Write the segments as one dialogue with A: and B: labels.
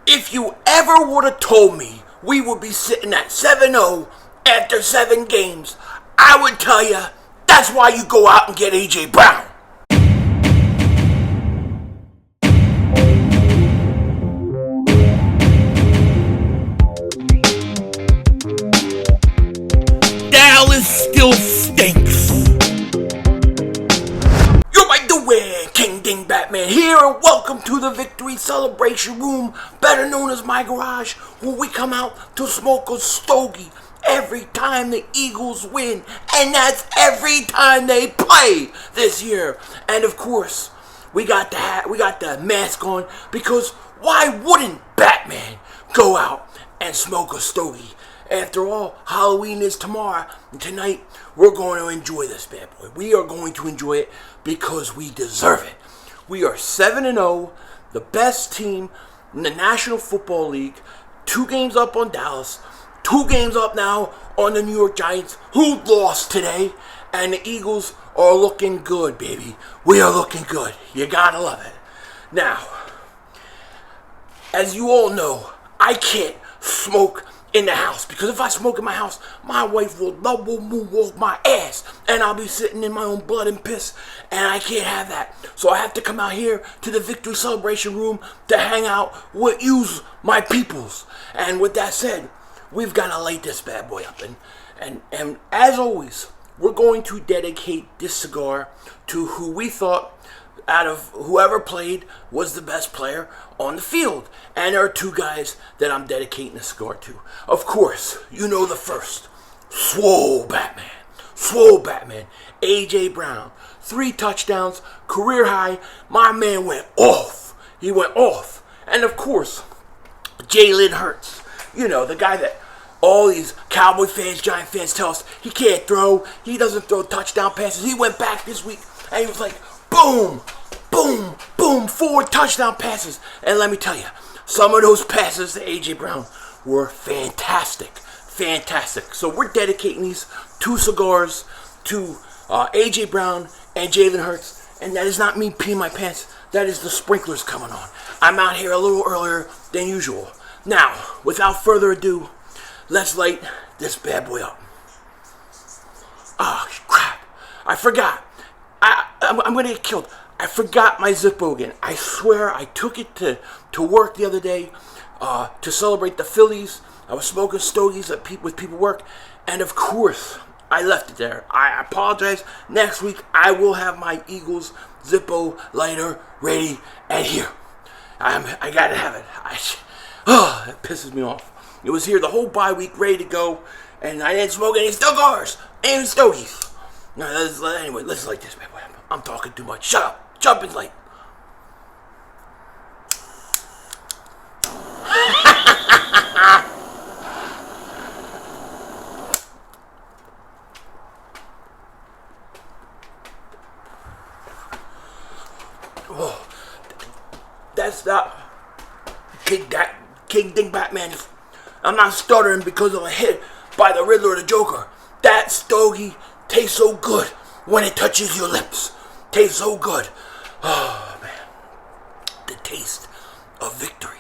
A: If you ever would have told me we would be sitting at 7-0 after 7 games, I would tell you that's why you go out and get A.J. Brown. Dallas still stinks. You're my doing, King Dingbat Man here, and welcome to the Victory Celebration Room, better known as my garage, where we come out to smoke a stogie every time the Eagles win, and that's every time they play this year. And of course, we got the hat, we got the mask on, because why wouldn't Batman go out and smoke a stogie? After all, Halloween is tomorrow, and tonight we're going to enjoy this bad boy. We are going to enjoy it because we deserve it. We are 7-0, the best team in the National Football League, 2 games up on Dallas, 2 games up now on the New York Giants, who lost today, and the Eagles are looking good, baby. We are looking good. You gotta love it. Now, as you all know, I can't smoke in the house, because if I smoke in my house, my wife will double move off my ass, and I'll be sitting in my own blood and piss, and I can't have that. So I have to come out here to the Victory Celebration Room to hang out with yous, my peoples. And with that said, we've got to light this bad boy up, and as always, we're going to dedicate this cigar to who we thought out of whoever played was the best player on the field. And there are 2 guys that I'm dedicating the cigar to. Of course, you know the first. Swole Batman. A.J. Brown. 3 touchdowns, career high. My man went off. He went off. And of course, Jalen Hurts. You know, the guy that all these Cowboy fans, Giant fans tell us he can't throw. He doesn't throw touchdown passes. He went back this week and he was like, boom, boom, boom, 4 touchdown passes. And let me tell you, some of those passes to A.J. Brown were fantastic. So we're dedicating these 2 cigars to A.J. Brown and Jalen Hurts. And that is not me peeing my pants. That is the sprinklers coming on. I'm out here a little earlier than usual. Now, without further ado, let's light this bad boy up. Oh, crap. I forgot. I'm going to get killed. I forgot my Zippo again. I swear I took it to work the other day to celebrate the Phillies. I was smoking stogies with people work. And of course, I left it there. I apologize. Next week, I will have my Eagles Zippo lighter ready and here. I got to have it. That pisses me off. It was here the whole bye week, ready to go. And I didn't smoke any cigars. Any stogies. Anyway, let's light this bad boy up. I'm talking too much. Shut up. Jump in light. Oh, that's not King Dingbat Man. I'm not stuttering because of a hit by the Riddler or the Joker. That stogie tastes so good when it touches your lips. Tastes so good. Oh, man. The taste of victory.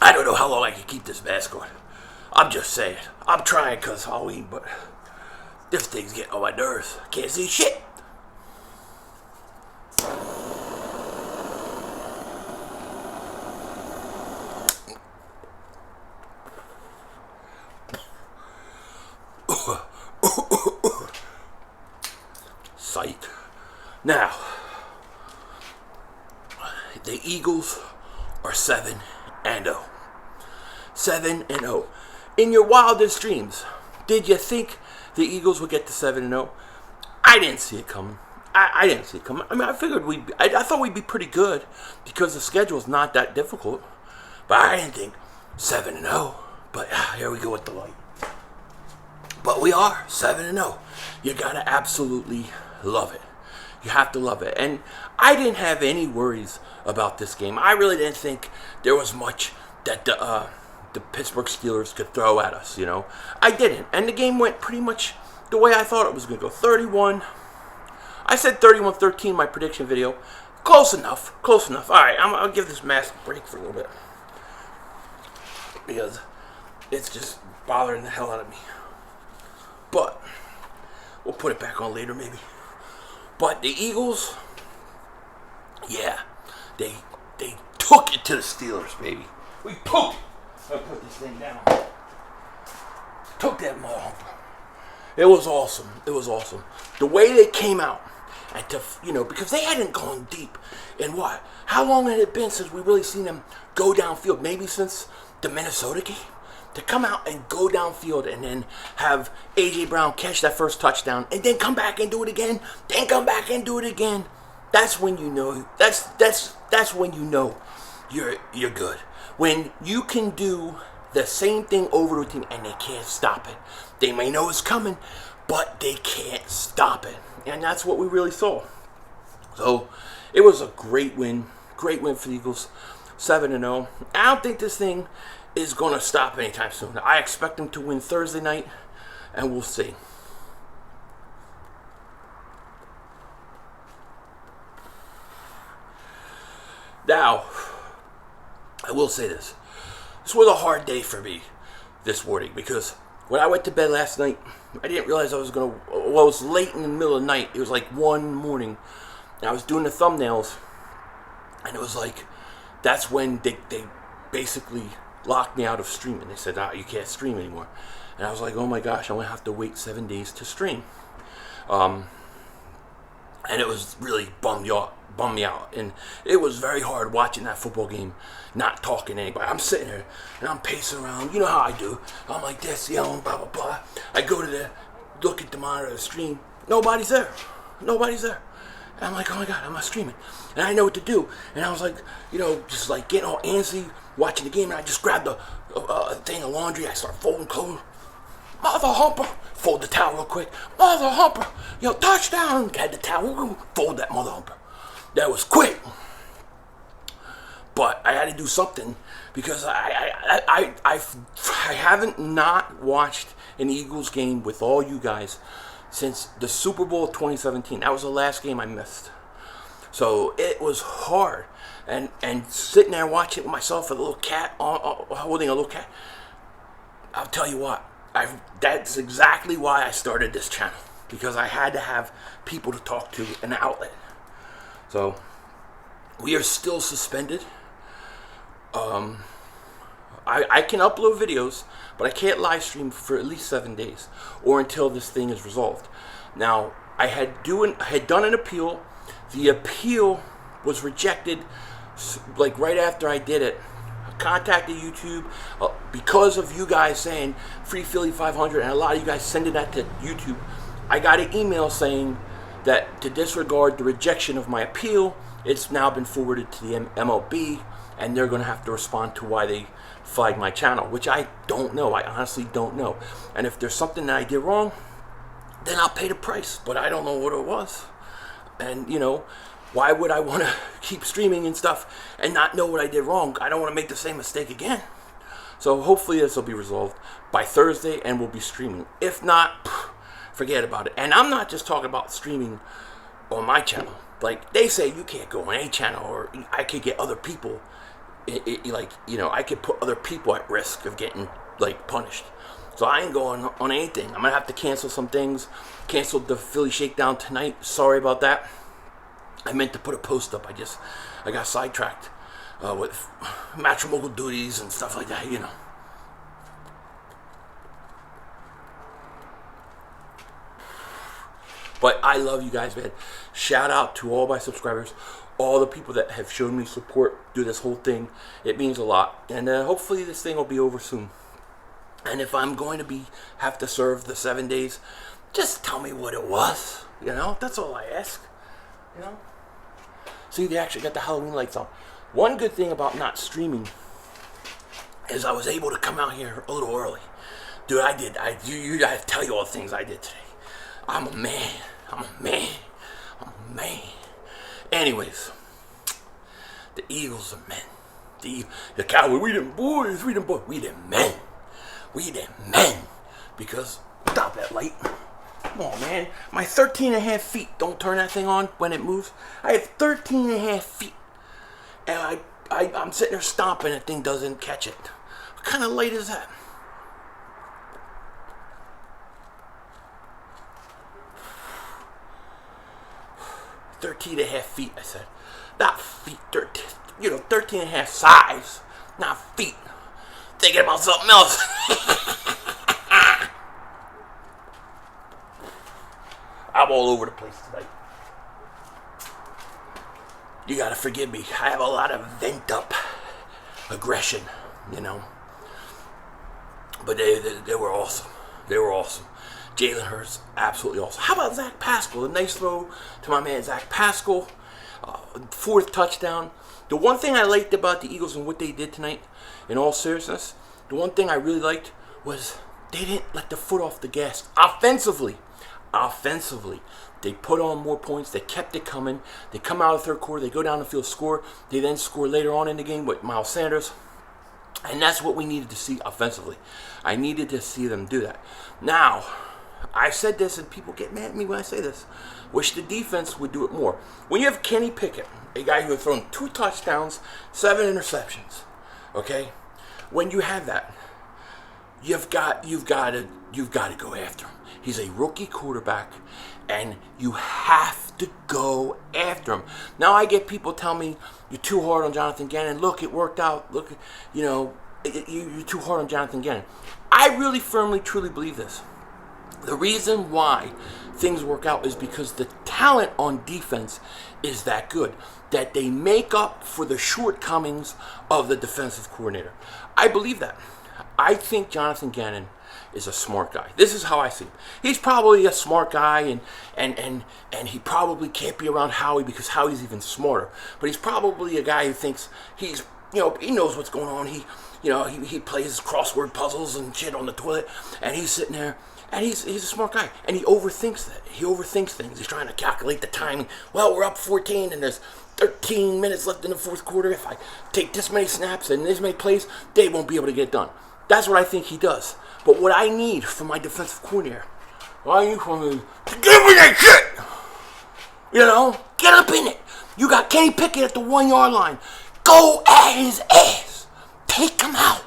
A: I don't know how long I can keep this mask on. I'm just saying. I'm trying because Halloween, but this thing's getting on my nerves. Can't see shit. Sight. Now, the Eagles are 7-0. 7-0. In your wildest dreams, did you think the Eagles would get to 7-0? I didn't see it coming. I didn't see it coming. I mean, I figured I thought we'd be pretty good because the schedule's not that difficult. But I didn't think 7-0. But here we go with the light. But we are 7-0. You gotta absolutely love it. You have to love it. And I didn't have any worries about this game. I really didn't think there was much that the Pittsburgh Steelers could throw at us, you know. I didn't. And the game went pretty much the way I thought it was going to go. 31. I said 31-13 in my prediction video. Close enough. Close enough. All right, I'll give this mask a break for a little bit, because it's just bothering the hell out of me. But we'll put it back on later maybe. But the Eagles, yeah, they took it to the Steelers, baby. We took it. I'll put this thing down. Took that mother. It was awesome. It was awesome. The way they came out, and to, you know, because they hadn't gone deep in what? How long had it been since we really seen them go downfield? Maybe since the Minnesota game. To come out and go downfield and then have A.J. Brown catch that first touchdown and then come back and do it again, then come back and do it again. That's when you know. That's when you know you're good. When you can do the same thing over and over and they can't stop it. They may know it's coming, but they can't stop it. And that's what we really saw. So it was a great win. Great win for the Eagles. 7-0. I don't think this thing is going to stop anytime soon. I expect them to win Thursday night, and we'll see. Now, I will say this. This was a hard day for me this morning, because when I went to bed last night, I didn't realize I was going to, well, it was late in the middle of the night. It was like 1 in the morning, and I was doing the thumbnails, and it was like, that's when they basically locked me out of streaming. They said, you can't stream anymore. And I was like, oh my gosh, I'm going to have to wait 7 days to stream. And it was really bummed me out. And it was very hard watching that football game, not talking to anybody. I'm sitting there, and I'm pacing around. You know how I do. I'm like this, yelling, blah, blah, blah. I go to look at the monitor of the stream. Nobody's there. Nobody's there. And I'm like, oh my God, I'm not streaming. And I know what to do. And I was like, you know, just like getting all antsy, watching the game. And I just grabbed the thing of laundry. I start folding clothes. Mother humper. Fold the towel real quick. Mother humper. Yo, touchdown. Had the towel. Fold that mother humper. That was quick. But I had to do something, because I haven't not watched an Eagles game with all you guys since the Super Bowl of 2017. That was the last game I missed. So it was hard. And sitting there watching it with myself with a little cat, holding a little cat. I'll tell you what, that's exactly why I started this channel. Because I had to have people to talk to, an outlet. So we are still suspended. I can upload videos, but I can't live stream for at least 7 days, or until this thing is resolved. Now, I had done an appeal. The appeal was rejected, like right after I did it. I contacted YouTube because of you guys saying Free Philly 500, and a lot of you guys sending that to YouTube. I got an email saying that to disregard the rejection of my appeal, it's now been forwarded to the MLB, and they're going to have to respond to why they flagged my channel, which I don't know. I honestly don't know. And if there's something that I did wrong, then I'll pay the price. But I don't know what it was. And, you know, why would I want to keep streaming and stuff and not know what I did wrong? I don't want to make the same mistake again. So hopefully this will be resolved by Thursday, and we'll be streaming. If not, forget about it. And I'm not just talking about streaming on my channel. Like, they say you can't go on any channel, or I could get other people, like, you know, I could put other people at risk of getting, like, punished. So I ain't going on anything. I'm going to have to cancel some things. Canceled the Philly Shakedown tonight. Sorry about that. I meant to put a post up. I got sidetracked with matrimonial duties and stuff like that, you know. But I love you guys, man. Shout out to all my subscribers, all the people that have shown me support through this whole thing. It means a lot. And hopefully this thing will be over soon. And if I'm going to have to serve the 7 days, just tell me what it was. You know, that's all I ask. You know? See, they actually got the Halloween lights on. One good thing about not streaming is I was able to come out here a little early. Dude, I have to tell you all the things I did today. I'm a man. I'm a man. I'm a man. Anyways, the Eagles are men. The Cowboys, we them boys, we them boys, we them men. We them men. Because, stop that light. Come on, man. My 13.5 feet don't turn that thing on when it moves. I have 13.5 feet. And I'm sitting there stomping, and the thing doesn't catch it. What kind of light is that? $13.5 feet, I said. Not feet, 13.5 size, not feet. Thinking about something else. I'm all over the place tonight. You gotta forgive me. I have a lot of vent up aggression, you know. But they were awesome. They were awesome. Jalen Hurts, absolutely awesome. How about Zach Pascal? A nice throw to my man Zach Pascal. Fourth touchdown. The one thing I liked about the Eagles and what they did tonight, in all seriousness, the one thing I really liked was they didn't let the foot off the gas. Offensively, they put on more points. They kept it coming. They come out of the third quarter. They go down the field, score. They then score later on in the game with Miles Sanders. And that's what we needed to see offensively. I needed to see them do that. Now, I said this, and people get mad at me when I say this. Wish the defense would do it more. When you have Kenny Pickett, a guy who has thrown 2 touchdowns, 7 interceptions, okay? When you have that, you've got to go after him. He's a rookie quarterback, and you have to go after him. Now I get people tell me you're too hard on Jonathan Gannon. Look, it worked out. Look, you're too hard on Jonathan Gannon. I really firmly, truly believe this. The reason why things work out is because the talent on defense is that good, that they make up for the shortcomings of the defensive coordinator. I believe that. I think Jonathan Gannon is a smart guy. This is how I see him. He's probably a smart guy, and he probably can't be around Howie because Howie's even smarter. But he's probably a guy who thinks he knows what's going on. He plays crossword puzzles and shit on the toilet, and he's sitting there. And he's a smart guy, and he overthinks that. He overthinks things. He's trying to calculate the timing. Well, we're up 14, and there's 13 minutes left in the fourth quarter. If I take this many snaps and this many plays, they won't be able to get it done. That's what I think he does. But what I need from my defensive coordinator, I need from him to give me that shit. Get up in it. You got Kenny Pickett at the 1-yard line. Go at his ass. Take him out.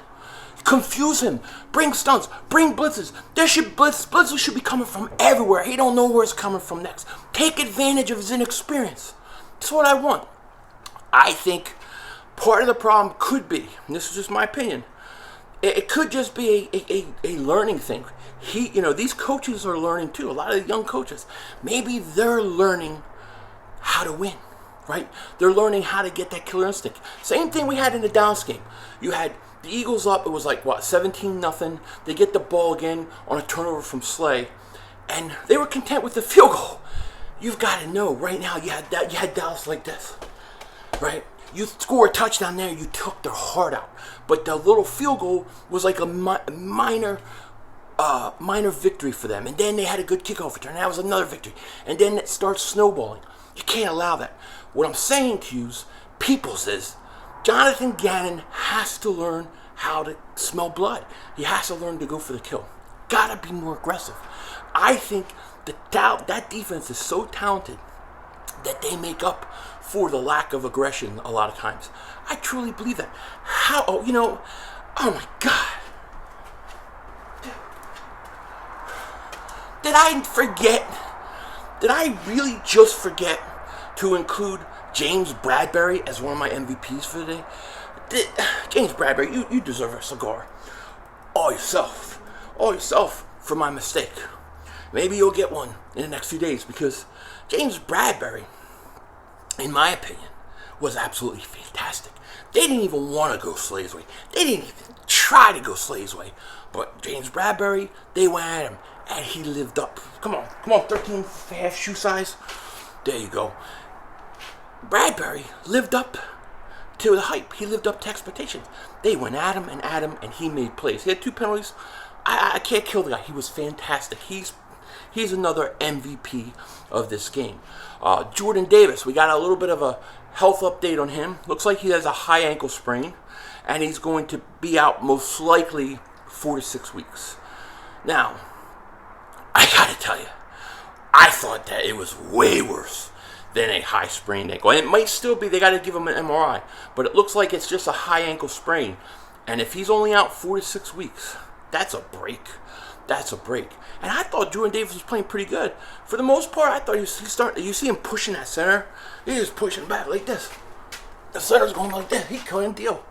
A: Confuse him. Bring stunts. Bring blitzes. Blitzes should be coming from everywhere. He don't know where it's coming from next. Take advantage of his inexperience. That's what I want. I think part of the problem could be, and this is just my opinion, it could just be a learning thing. These coaches are learning too. A lot of the young coaches, maybe they're learning how to win, right? They're learning how to get that killer instinct. Same thing we had in the Downs game. You had the Eagles up. It was like 17-0. They get the ball again on a turnover from Slay, and they were content with the field goal. You've got to know right now. You had Dallas like this, right? You score a touchdown there, you took their heart out. But the little field goal was like a minor victory for them. And then they had a good kickoff return. That was another victory. And then it starts snowballing. You can't allow that. What I'm saying to you, peoples, is Jonathan Gannon has to learn how to smell blood. He has to learn to go for the kill. Gotta be more aggressive. I think that defense is so talented that they make up for the lack of aggression a lot of times. I truly believe that. Oh my God. Did I forget? Did I really just forget to include James Bradberry as one of my MVPs for the day? James Bradberry, you deserve a cigar. All yourself for my mistake. Maybe you'll get one in the next few days, because James Bradberry, in my opinion, was absolutely fantastic. They didn't even want to go Slay's way. They didn't even try to go Slay's way. But James Bradberry, they went at him, and he lived up. Come on, 13.5 shoe size. There you go. Bradberry lived up to the hype. He lived up to expectations. They went at him, and he made plays. He had 2 penalties. I can't kill the guy. He was fantastic. He's another MVP of this game. Jordan Davis, we got a little bit of a health update on him. Looks like he has a high ankle sprain. and he's going to be out most likely 4 to 6 weeks. Now, I gotta tell you, I thought that it was way worse than a high sprained ankle. And it might still be, they gotta give him an MRI, but it looks like it's just a high ankle sprain. And if he's only out 4 to 6 weeks, that's a break. That's a break. And I thought Jordan Davis was playing pretty good. For the most part, I thought he was starting. You see him pushing that center? He was pushing back like this. The center's going like this. He couldn't deal.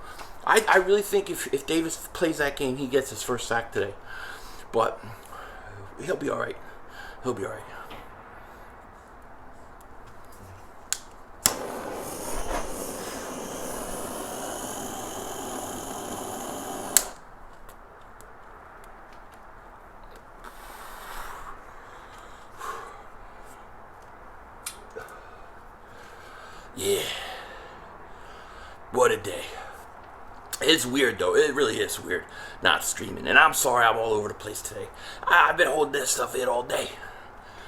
A: I really think if Davis plays that game, he gets his first sack today. But he'll be all right. He'll be all right. Yeah. What a day. It's weird, though. It really is weird not streaming. And I'm sorry I'm all over the place today. I've been holding this stuff in all day.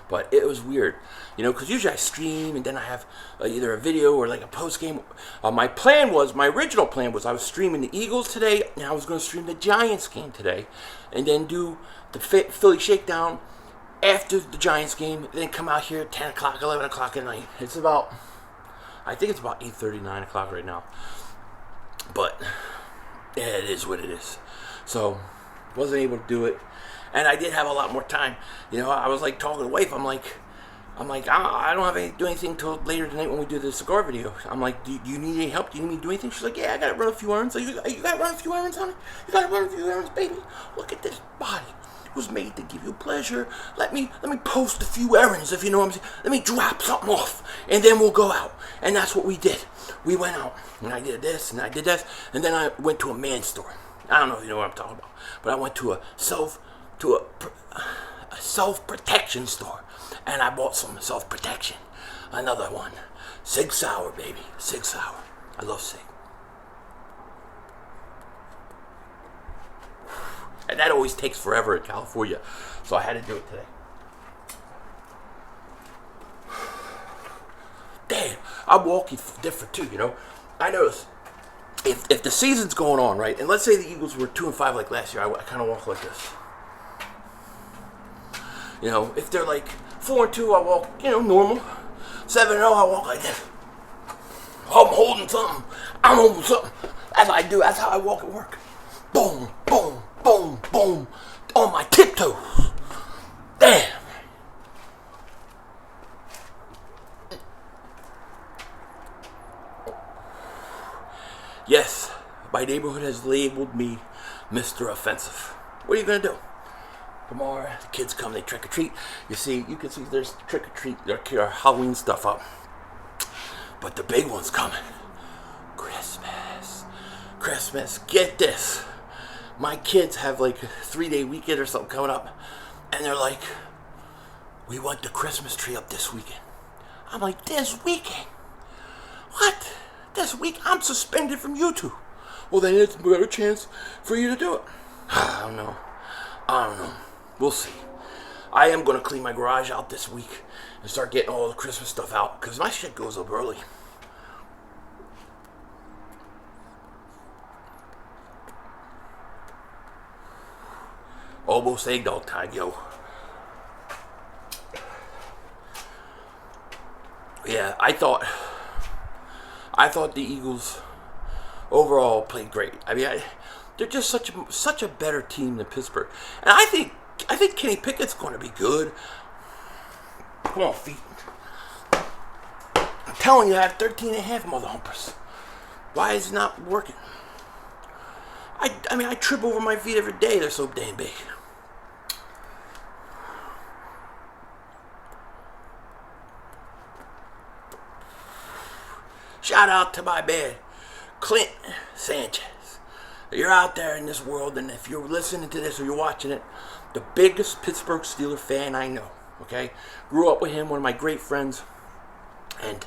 A: But it was weird. You know, because usually I stream and then I have either a video or like a post-game. My original plan was I was streaming the Eagles today, and I was going to stream the Giants game today. And then do the Philly Shakedown after the Giants game. Then come out here at 10 o'clock, 11 o'clock at night. I think it's about 8:30, 9 o'clock right now. But yeah, it is what it is. So, wasn't able to do it. And I did have a lot more time. You know, I was like talking to the wife. I'm like, I don't have do anything till later tonight when we do the cigar video. I'm like, do you need any help? Do you need me to do anything? She's like, yeah, I gotta run a few errands. Like, you gotta run a few errands, honey? You gotta run a few errands, baby. Look at this body. It was made to give you pleasure. Let me post a few errands, if you know what I'm saying. Let me drop something off, and then we'll go out. And that's what we did. We went out, and I did this, and I did that, and then I went to a man store. I don't know if you know what I'm talking about, but I went to a self-protection store, and I bought some self-protection. Another one. Sig Sauer, baby. Sig Sauer. I love Sig. And that always takes forever in California, so I had to do it today. Damn, I'm walking different too, you know. I notice if the season's going on, right, and let's say the Eagles were 2-5 like last year, I kind of walk like this. You know, if they're like 4-2, I walk, you know, normal. 7-0, I walk like this. I'm holding something. I'm holding something. That's what I do. That's how I walk at work. Boom, boom, boom, boom. On my tiptoes. Damn. Yes, my neighborhood has labeled me Mr. Offensive. What are you going to do? Tomorrow, the kids come, they trick or treat. You can see there's trick or treat, their Halloween stuff up. But the big one's coming. Christmas. Get this. My kids have like a 3-day weekend or something coming up. And they're like, we want the Christmas tree up this weekend. I'm like, this weekend? What? This week? I'm suspended from YouTube. Well, then it's a better chance for you to do it. I don't know. We'll see. I am going to clean my garage out this week and start getting all the Christmas stuff out because my shit goes up early. Almost egg dog time, yo. Yeah, I thought the Eagles overall played great. I mean, they're just such a better team than Pittsburgh, and I think Kenny Pickett's going to be good. Come on, feet. I'm telling you, I have 13.5 mother humpers. Why is it not working? I mean, I trip over my feet every day. They're so damn big. Shout out to my man, Clint Sanchez. You're out there in this world, and if you're listening to this or you're watching it, the biggest Pittsburgh Steelers fan I know, okay? Grew up with him, one of my great friends, and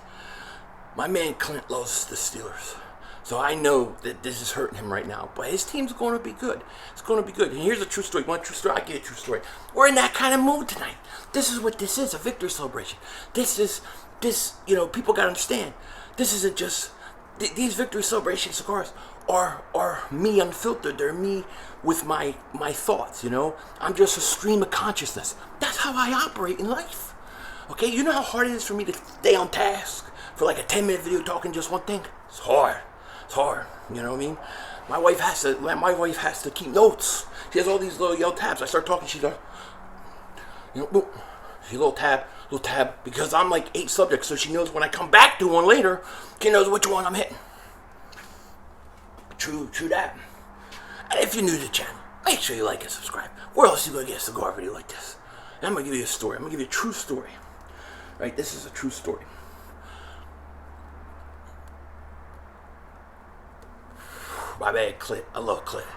A: my man Clint loves the Steelers. So I know that this is hurting him right now, but his team's going to be good. It's going to be good. And here's a true story. You want a true story? I give you a true story. We're in that kind of mood tonight. This is what this is, a victory celebration. This, you know, people got to understand. This isn't just, these victory celebration cigars are me unfiltered. They're me with my thoughts, you know? I'm just a stream of consciousness. That's how I operate in life. Okay, you know how hard it is for me to stay on task for like a 10-minute video talking just one thing? It's hard. It's hard. You know what I mean? My wife has to keep notes. She has all these little yellow tabs. I start talking, she's like, you know, boom. She little tab, because I'm like 8 subjects, so she knows when I come back to one later, she knows which one I'm hitting. True that. And if you're new to the channel, make sure you like and subscribe. Where else are you gonna get a cigar video like this? And I'm gonna give you a story. I'm gonna give you a true story. Right? This is a true story. My man Clint. I love Clint.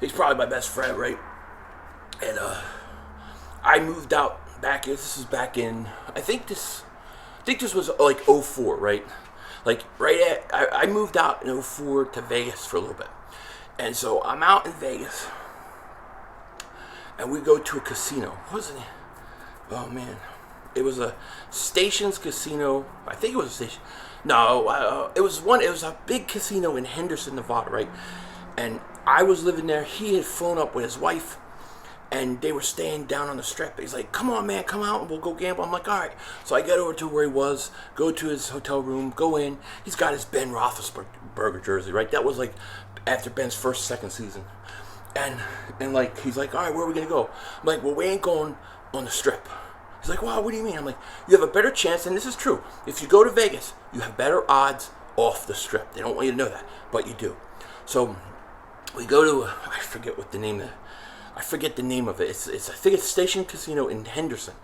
A: He's probably my best friend, right? And I moved out back. This is back in. I think this was like 04, right? Like I moved out in 04 to Vegas for a little bit, and so I'm out in Vegas, and we go to a casino. What was it? Oh man, it was a Stations Casino. I think it was a Station. No, it was one. It was a big casino in Henderson, Nevada, right? And I was living there. He had flown up with his wife, and they were staying down on the strip. He's like, "Come on, man, come out, and we'll go gamble." I'm like, "All right." So I get over to where he was, go to his hotel room, go in. He's got his Ben Roethlisberger jersey, right? That was like after Ben's second season, and like he's like, "All right, where are we gonna go?" I'm like, "Well, we ain't going on the strip." He's like, "Wow, what do you mean?" I'm like, "You have a better chance," and this is true. If you go to Vegas, you have better odds off the strip. They don't want you to know that, but you do. So we go to I forget the name of it. It's I think it's Station Casino in Henderson.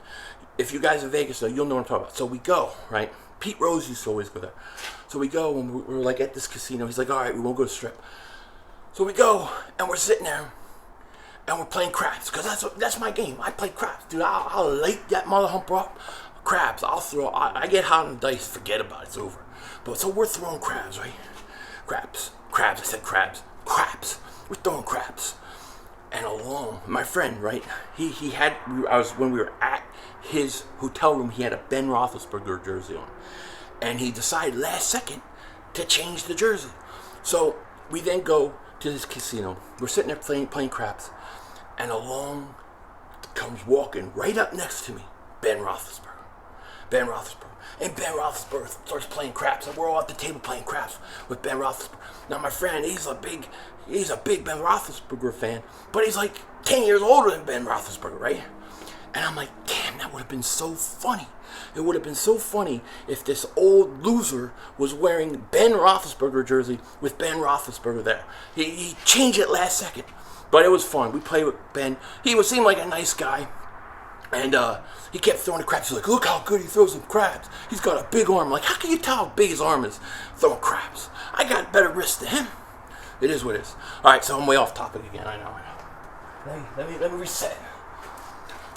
A: If you guys are in Vegas, though, you'll know what I'm talking about. So we go, right? Pete Rose used to always go there. So we go, and we're like at this casino. He's like, "All right, we won't go to the strip." So we go, and we're sitting there, and we're playing craps, because that's my game. I play craps, dude. I'll light that mother humper up. Crabs, I get hot on the dice, forget about it, it's over. But so we're throwing crabs, right? Crabs, I said crabs. We're throwing crabs. And along, my friend, right? When we were at his hotel room, he had a Ben Roethlisberger jersey on, and he decided last second to change the jersey. So we then go to this casino. We're sitting there playing craps, and along comes walking right up next to me, Ben Roethlisberger. And Ben Roethlisberger starts playing craps, and we're all at the table playing craps with Ben Roethlisberger. Now my friend, he's a big Ben Roethlisberger fan, but he's like 10 years older than Ben Roethlisberger, right? And I'm like, damn, that would have been so funny. It would have been so funny if this old loser was wearing Ben Roethlisberger jersey with Ben Roethlisberger there. He changed it last second, but it was fun. We played with Ben. He seemed like a nice guy. And he kept throwing the crabs. He's like, "Look how good he throws them crabs. He's got a big arm." I'm like, how can you tell how big his arm is throwing crabs? I got better wrist than him. It is what it is. All right, so I'm way off topic again. I know. Let me reset.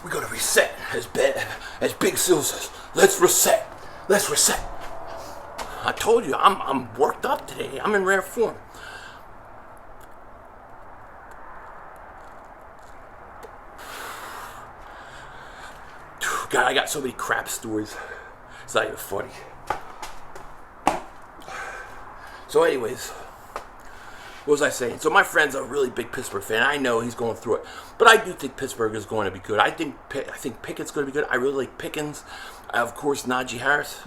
A: We got to reset, as Big Sil says. Let's reset. I told you, I'm worked up today. I'm in rare form. God, I got so many crap stories. It's not even funny. So anyways, what was I saying? So my friend's a really big Pittsburgh fan. I know he's going through it. But I do think Pittsburgh is going to be good. I think Pickett's going to be good. I really like Pickens. Of course, Najee Harris.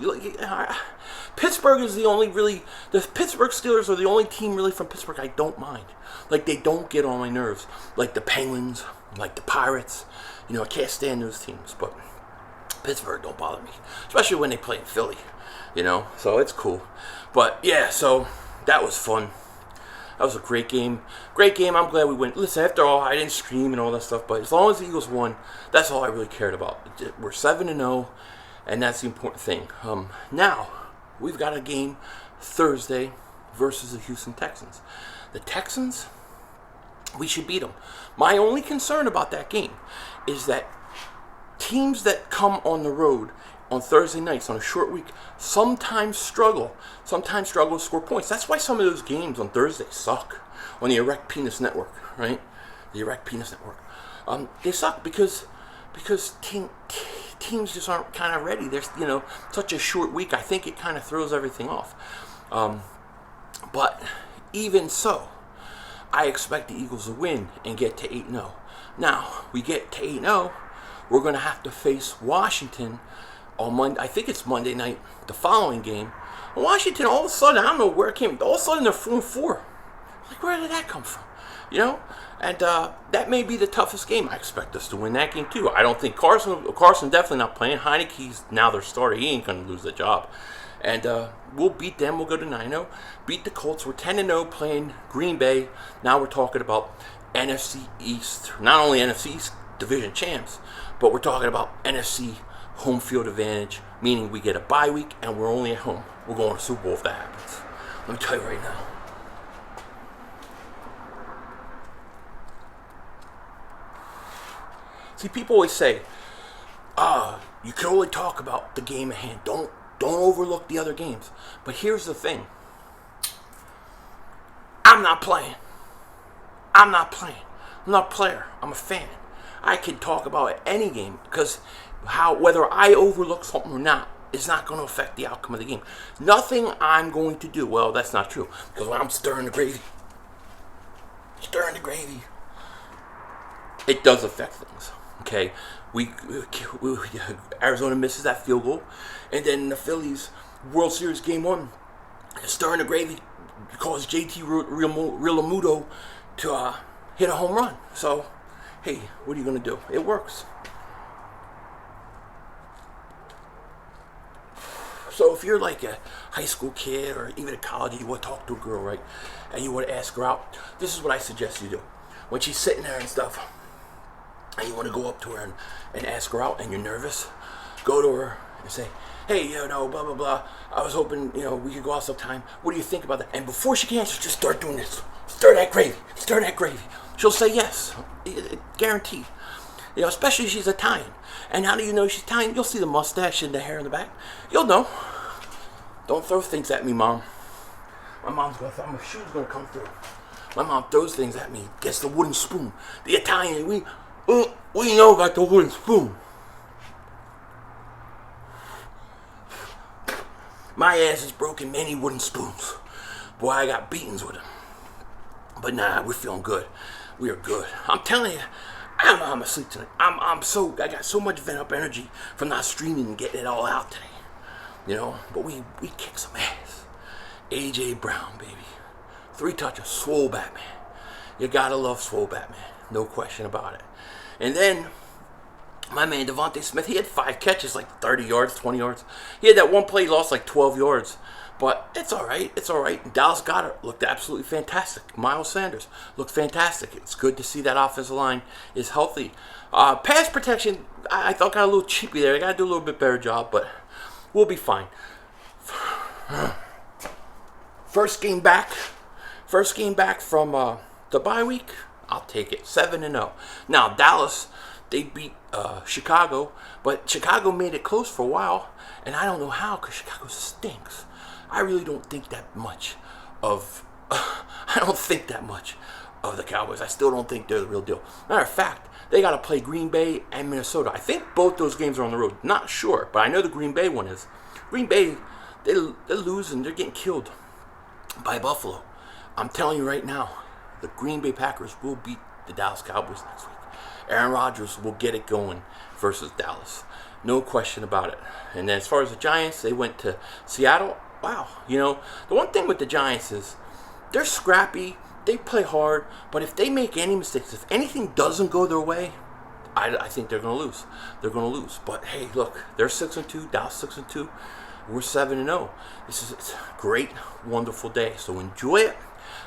A: Pittsburgh is the Pittsburgh Steelers are the only team really from Pittsburgh I don't mind. Like, they don't get on my nerves. Like the Penguins, like the Pirates. You know, I can't stand those teams. But Pittsburgh don't bother me, especially when they play in Philly, you know, so it's cool. But yeah, so that was fun. That was a great game. I'm glad we win. Listen, after all, I didn't stream and all that stuff, but as long as the Eagles won, that's all I really cared about. We're 7-0, and that's the important thing. Now we've got a game Thursday versus the Houston Texans. The Texans, we should beat them. My only concern about that game is that teams that come on the road on Thursday nights on a short week sometimes struggle to score points. That's why some of those games on Thursday suck on the Erect Penis Network, right? The Erect Penis Network. They suck because teams just aren't kind of ready. There's, such a short week. I think it kind of throws everything off. But even so, I expect the Eagles to win and get to 8-0. Now, we get to 8-0, we're going to have to face Washington on Monday. I think it's Monday night, the following game. Washington, all of a sudden, I don't know where it came. All of a sudden, they're 4-4. Like, where did that come from? You know? And that may be the toughest game. I expect us to win that game, too. I don't think Carson definitely not playing. Heineke's now their starter. He ain't going to lose the job. And we'll beat them. We'll go to 9-0. Beat the Colts. We're 10-0 playing Green Bay. Now we're talking about NFC East. Not only NFC East division champs, but we're talking about NFC home field advantage, meaning we get a bye week and we're only at home. We're going to Super Bowl if that happens. Let me tell you right now. See, people always say, you can only talk about the game at hand. Don't overlook the other games. But here's the thing. I'm not playing. I'm not a player. I'm a fan. I can talk about any game because whether I overlook something or not is not going to affect the outcome of the game. Nothing I'm going to do. Well, that's not true because when I'm stirring the gravy, it does affect things. Okay, we Arizona misses that field goal, and then the Phillies World Series Game 1, stirring the gravy caused JT Realmuto to hit a home run. So, hey, what are you gonna do? It works. So if you're like a high school kid or even a college, and you want to talk to a girl, right, and you want to ask her out, this is what I suggest you do. When she's sitting there and stuff, and you want to go up to her and ask her out, and you're nervous, go to her and say, hey, blah, blah, blah. I was hoping, we could go out sometime. What do you think about that? And before she can answer, just start doing this. Stir that gravy. She'll say yes. Guaranteed. Especially if she's Italian. And how do you know she's Italian? You'll see the mustache and the hair in the back. You'll know. Don't throw things at me, Mom. My shoe's going to come through. My mom throws things at me. Gets the wooden spoon. The Italian, we know about the wooden spoon. My ass has broken many wooden spoons. Boy, I got beatings with them. But nah, we're feeling good. We are good. I'm telling you, I don't know how I'm asleep tonight. I got so much vent up energy from not streaming and getting it all out today. But we kick some ass. AJ Brown, baby. 3 touches, swole Batman. You gotta love swole Batman. No question about it. And then, my man Devontae Smith, he had 5 catches, like 30 yards, 20 yards. He had that one play, he lost like 12 yards. But it's all right. Dallas Goedert looked absolutely fantastic. Miles Sanders looked fantastic. It's good to see that offensive line is healthy. Pass protection, I thought got a little cheapy there. I got to do a little bit better job, but we'll be fine. First game back from the bye week, I'll take it. 7-0. Now, Dallas, they beat Chicago, but Chicago made it close for a while, and I don't know how because Chicago stinks. I really don't think that much of the Cowboys. I still don't think they're the real deal. Matter of fact, they got to play Green Bay and Minnesota. I think both those games are on the road. Not sure, but I know the Green Bay one is. Green Bay, they're losing. They're getting killed by Buffalo. I'm telling you right now, the Green Bay Packers will beat the Dallas Cowboys next week. Aaron Rodgers will get it going versus Dallas. No question about it. And then as far as the Giants, they went to Seattle. Wow. The one thing with the Giants is they're scrappy. They play hard. But if they make any mistakes, if anything doesn't go their way, I think they're going to lose. They're going to lose. But hey, look, they're 6-2. Dallas 6-2. We're 7-0. It's a great, wonderful day. So enjoy it.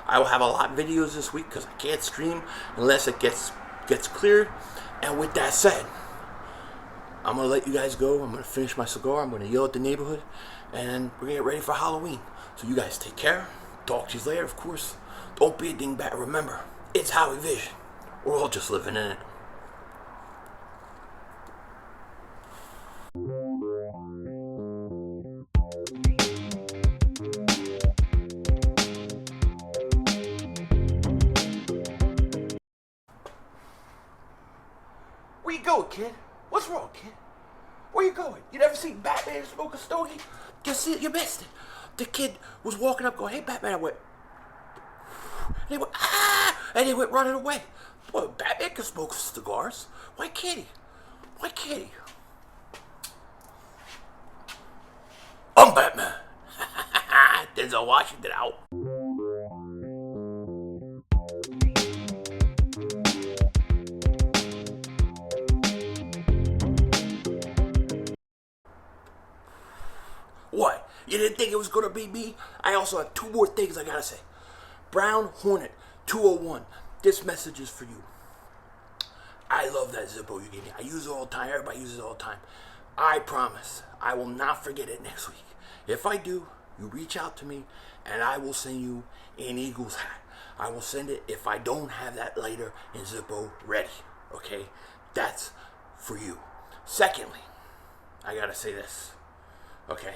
A: I will have a lot of videos this week because I can't stream unless it gets cleared. And with that said, I'm going to let you guys go. I'm going to finish my cigar. I'm going to yell at the neighborhood. And we're going to get ready for Halloween. So you guys take care. Talk to you later, of course. Don't be a dingbat. Remember, it's Howie Vision. We're all just living in it. Where you going, kid? What's wrong, kid? Where you going? You never seen Batman smoke a stogie? You missed it. The kid was walking up going, hey, Batman. I went, And they went, ah! And they went running away. Boy, Batman can smoke cigars. Why can't he? Why can't he? I'm Batman. Denzel Washington out. What? You didn't think it was going to be me? I also have two more things I gotta say. Brown Hornet 201. This message is for you. I love that Zippo you gave me. I use it all the time. Everybody uses it all the time. I promise I will not forget it next week. If I do, you reach out to me and I will send you an Eagles hat. I will send it if I don't have that lighter and Zippo ready. Okay? That's for you. Secondly, I gotta say this. Okay?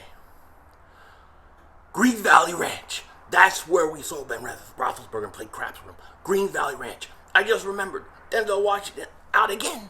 A: Green Valley Ranch. That's where we saw Ben Roethlisberger and played craps with him. Green Valley Ranch. I just remembered Denzel Washington out again.